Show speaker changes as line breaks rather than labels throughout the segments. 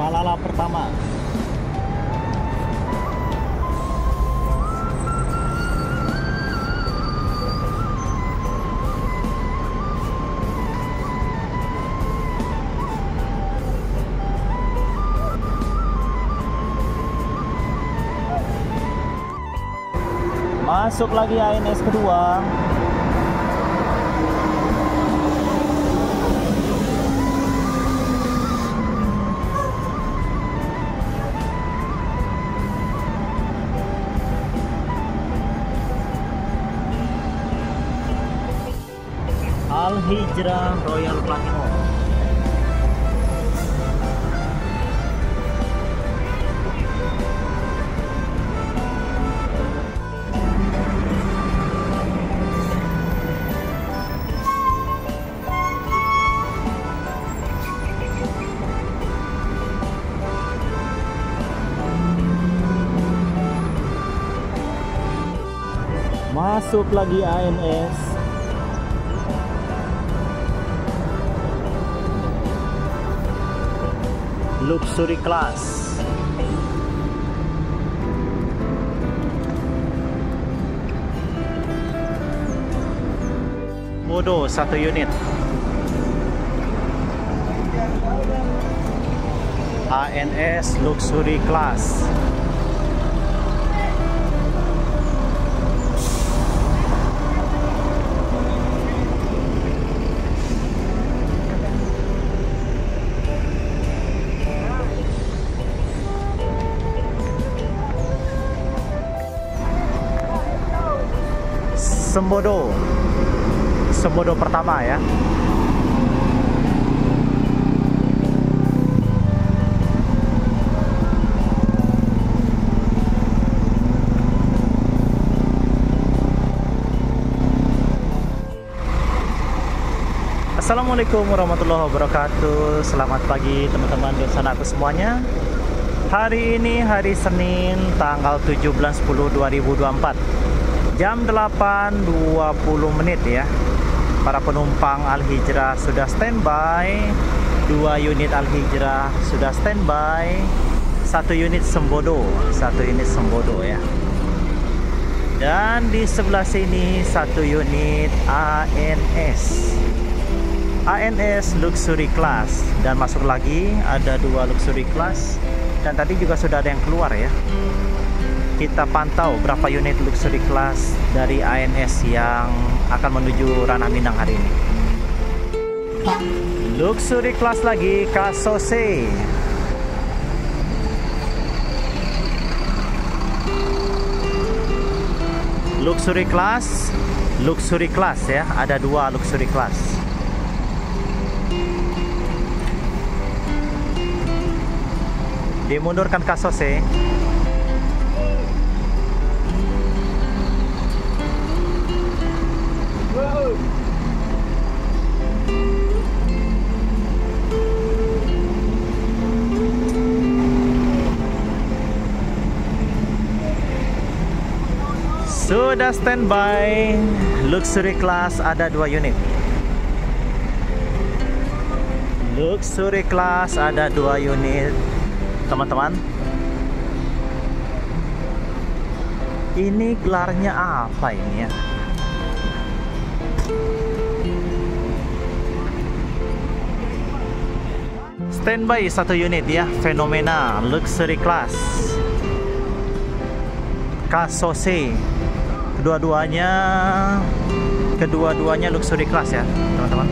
Malala pertama. Masuk lagi ANS kedua. Al Hijrah Royal Platinum. Masuk lagi ANS. Luxury Class. Modo 1 unit. ANS Luxury Class. Sembodo pertama ya. Assalamualaikum warahmatullahi wabarakatuh. Selamat pagi teman-teman dan saudaraku semuanya. Hari ini hari Senin tanggal 7 bulan 10 2024. Jam 8.20 menit ya. Para penumpang Al Hijrah sudah standby. 2 unit Al Hijrah sudah standby. 1 unit Sembodo ya. Dan di sebelah sini 1 unit ANS Luxury Class. Dan masuk lagi ada 2 Luxury Class. Dan tadi juga sudah ada yang keluar ya. Kita pantau berapa unit Luxury Class dari ANS yang akan menuju Ranah Minang hari ini. Luxury Class lagi, Kasose. Luxury Class ya, ada 2 Luxury Class. Dimundurkan Kasose. Sudah standby. Luxury Class ada 2 unit. Luxury Class ada 2 unit. Teman-teman, ini gelarnya apa ini ya? Standby 1 unit ya, Fenomena Luxury Class Kasose. Kedua-duanya Luxury Class ya, teman-teman.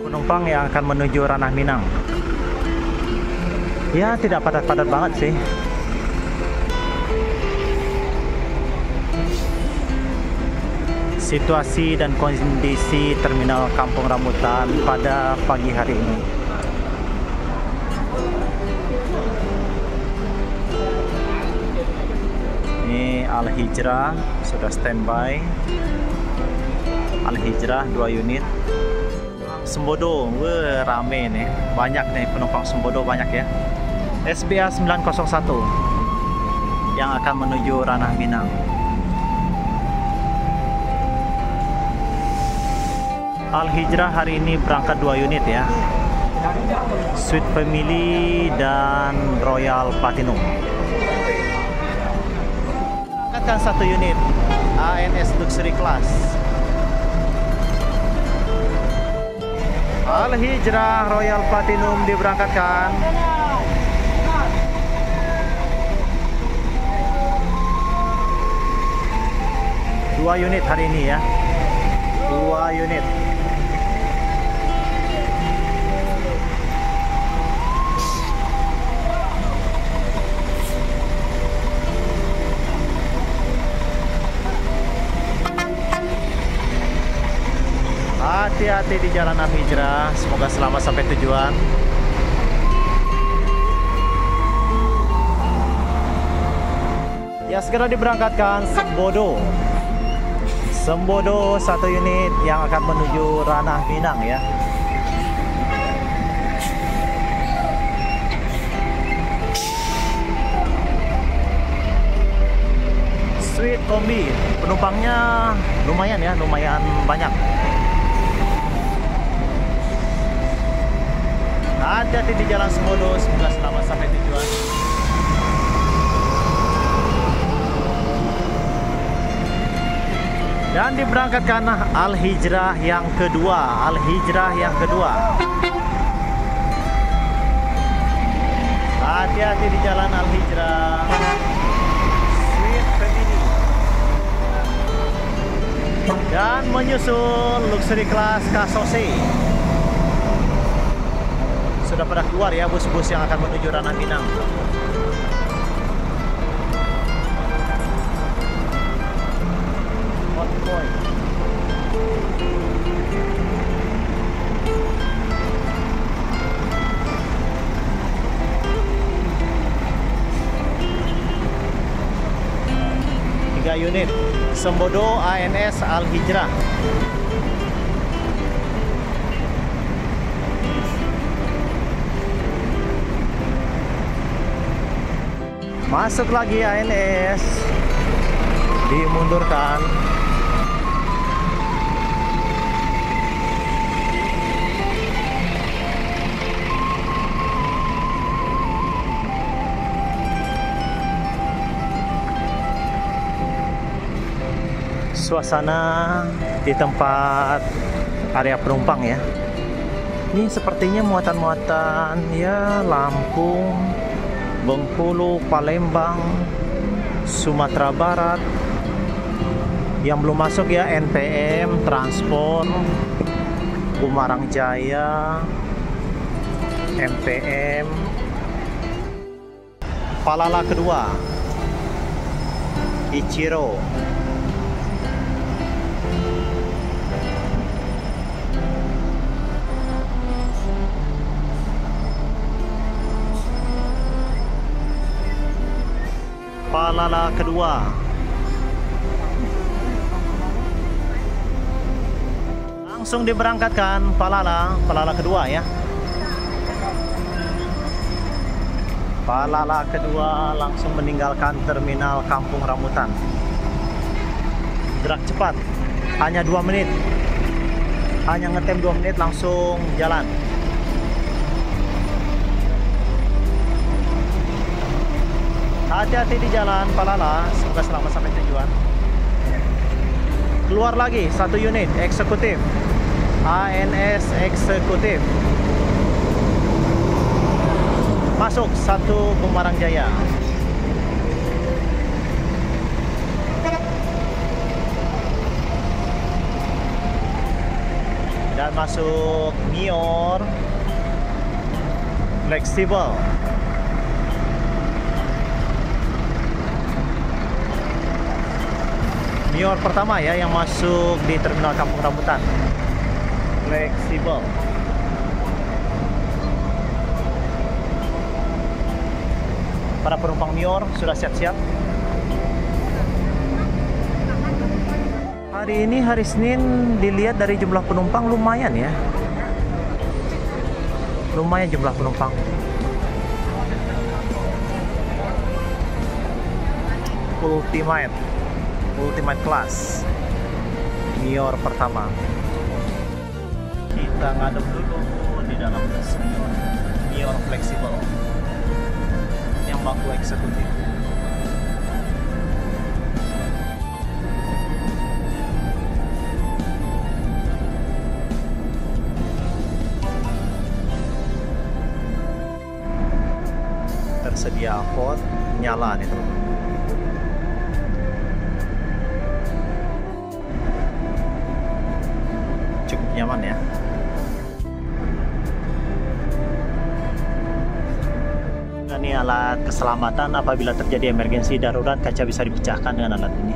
Penumpang yang akan menuju Ranah Minang. Ya, tidak padat-padat banget sih. Situasi dan kondisi terminal Kampung Rambutan pada pagi hari ini. Ini Al Hijrah sudah standby. Al Hijrah 2 unit. Sembodo. Wah, rame nih. Banyak nih penumpang Sembodo, banyak ya. SBA 901 yang akan menuju Ranah Minang. Al Hijrah hari ini berangkat 2 unit ya. Sweet Family dan Royal Platinum. Berangkatkan 1 unit ANS Luxury Class. Al Hijrah Royal Platinum diberangkatkan. Dua unit hari ini ya. 2 unit. Hati-hati di jalan Al Hijrah. Semoga selamat sampai tujuan. Ya, segera diberangkatkan Sembodo. Sembodo 1 unit yang akan menuju Ranah Minang ya. Sweet Kombi, penumpangnya lumayan ya, lumayan banyak. Hati-hati di jalan Sembodo, semoga selamat sampai tujuan. Dan diberangkatkan Al Hijrah yang kedua. Al Hijrah yang kedua. Hati-hati di jalan Al Hijrah. Sweet Family. Dan menyusul Luxury Class Kasose. Sudah pada keluar ya bus-bus yang akan menuju Ranah Minang. Hot Boy. Tiga unit Sembodo ANS Al Hijrah. Masuk lagi ANS, dimundurkan. Suasana di tempat area penumpang ya. Ini sepertinya muatan-muatan ya, Lampung, Bengkulu, Palembang, Sumatera Barat. Yang belum masuk ya NPM, Transport, Bumarang Jaya, MPM. Palala kedua, Ichiro. Palala kedua. Langsung diberangkatkan Palala kedua ya. Palala kedua langsung meninggalkan terminal Kampung Rambutan. Gerak cepat, hanya 2 menit. Hanya ngetem 2 menit langsung jalan. Hati-hati di jalan Palala, semoga selamat sampai tujuan. Keluar lagi 1 unit eksekutif ANS eksekutif. Masuk 1 Bumarang Jaya. Dan masuk Mior Fleksibel. Mior pertama ya yang masuk di terminal Kampung Rambutan. Fleksibel. Para penumpang Mior sudah siap-siap. Hari ini hari Senin, dilihat dari jumlah penumpang lumayan ya. Lumayan jumlah penumpang. Ultimate Class Mior pertama. Kita ngadep dulu di dalam bus Mior fleksibel yang bangku eksekutif. Tersedia vote, nyala nih teman-teman. Cukup nyaman ya. Ini alat keselamatan apabila terjadi emergensi darurat, kaca bisa dipecahkan dengan alat ini.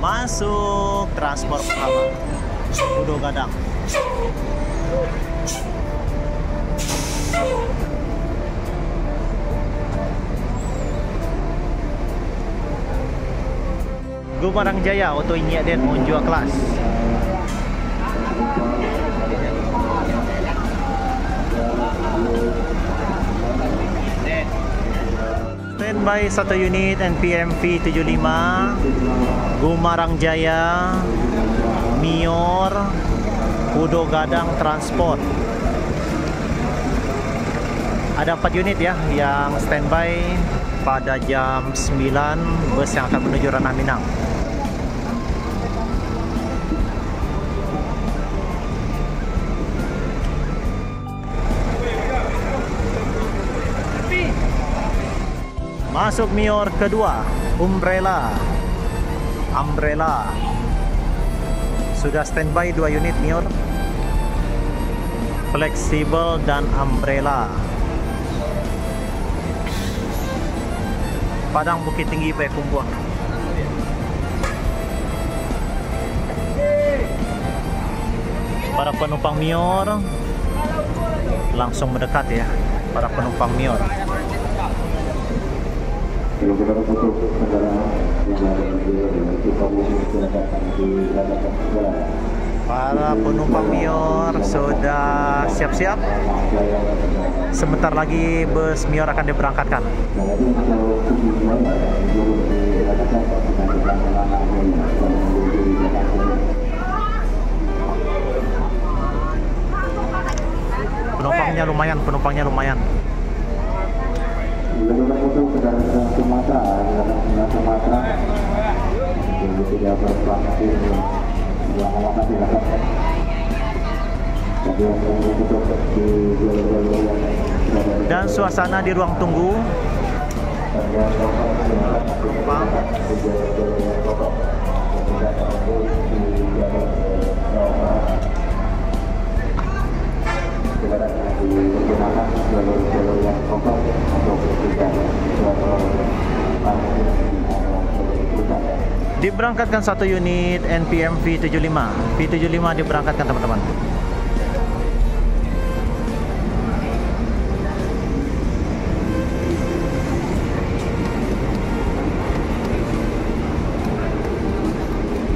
Masuk transport pertama, Pudo Gadang. Gumarang Jaya Auto Inyak Den Monjua kelas. Standby 1 unit NPM V75 Gumarang Jaya Mior Pudo Gadang Transport. Ada 4 unit ya yang standby pada jam 9 bus yang akan menuju Ranah Minang. Masuk Mior kedua, Umbrella. Sudah standby 2 unit Mior fleksibel dan Umbrella. Padang Bukit Tinggi Payakumbuh. Para penumpang Mior langsung mendekat ya, para penumpang Mior. Para penumpang Mior sudah siap-siap. Sebentar lagi bus Mior akan diberangkatkan. Penumpangnya lumayan. Dan suasana di ruang tunggu. Diberangkatkan 1 unit NPM V75. V75 diberangkatkan teman-teman.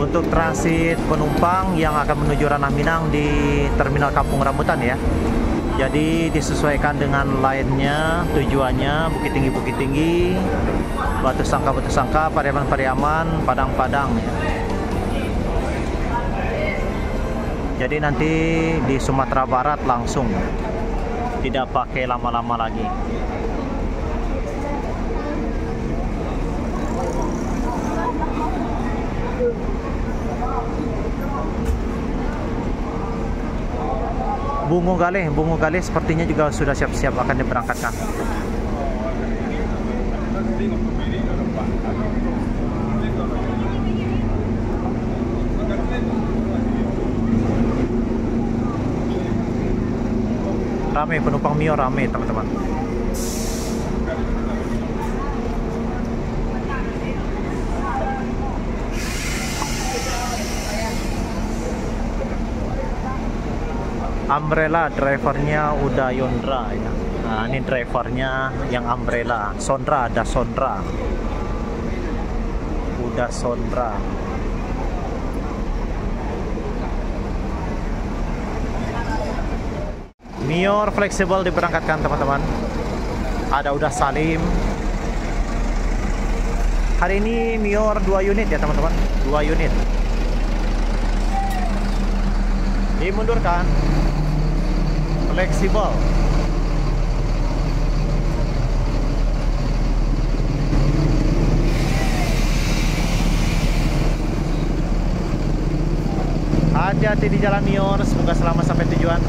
Untuk transit penumpang yang akan menuju Ranah Minang di Terminal Kampung Rambutan ya. Jadi disesuaikan dengan lainnya, tujuannya Bukit Tinggi, Batu Sangka, Pariaman, Padang ya. Jadi nanti di Sumatera Barat langsung, tidak pakai lama-lama lagi. Bungo Galih sepertinya juga sudah siap-siap akan diberangkatkan. Rame, penumpang Mio rame teman-teman. Umbrella drivernya udah Yondra ya. Nah, ini drivernya yang Umbrella. Sondra, ada Sondra. Udah Sondra. Mior fleksibel diberangkatkan teman-teman. Ada udah Salim. Hari ini Mior 2 unit ya teman-teman, 2 unit. Dimundurkan. Fleksibel. Hati-hati di jalan Mior, semoga selamat sampai tujuan.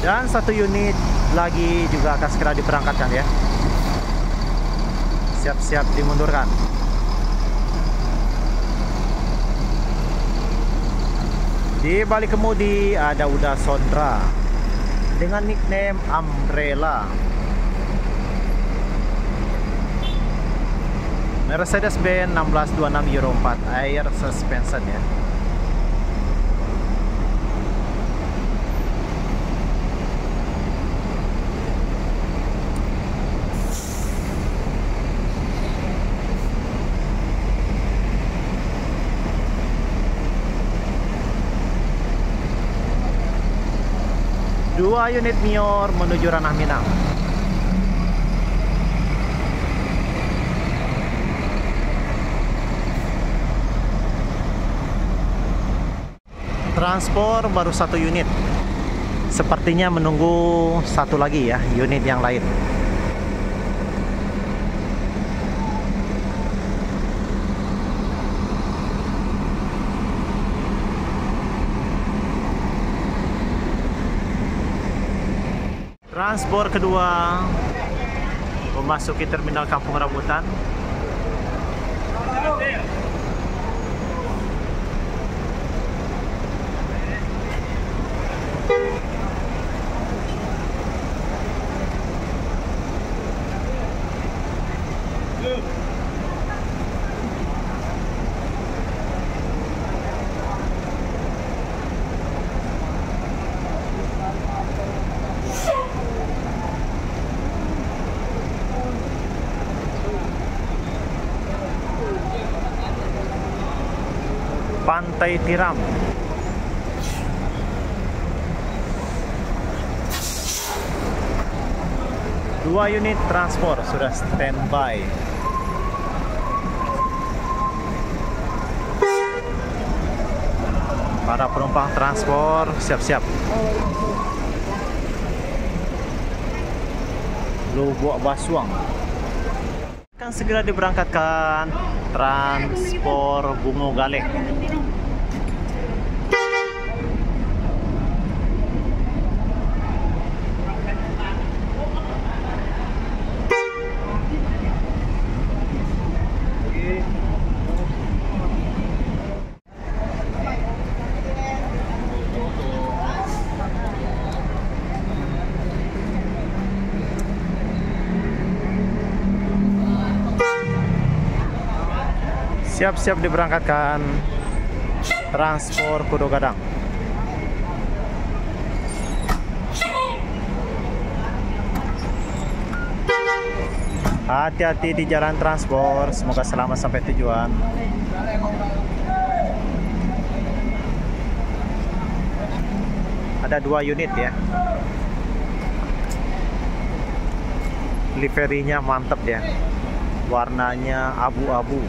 Dan 1 unit lagi juga akan segera diberangkatkan ya. Siap-siap dimundurkan. Di balik kemudi ada Uda Sondra dengan nickname Umbrella. Mercedes-Benz 1626 Euro 4 Air Suspension ya. Dua unit Mior menuju Ranah Minang. Transport baru 1 unit. Sepertinya menunggu 1 lagi ya, unit yang lain. Transport kedua memasuki terminal Kampung Rambutan. Pantai Tiram. Dua unit transport sudah standby. Para penumpang transport siap-siap. Lubuk Basuang akan segera diberangkatkan transport Bungo Galek. Siap-siap diberangkatkan transport Kudo Gadang. Hati-hati di jalan transport, semoga selamat sampai tujuan. Ada 2 unit ya. Liverinya mantep ya, warnanya abu-abu.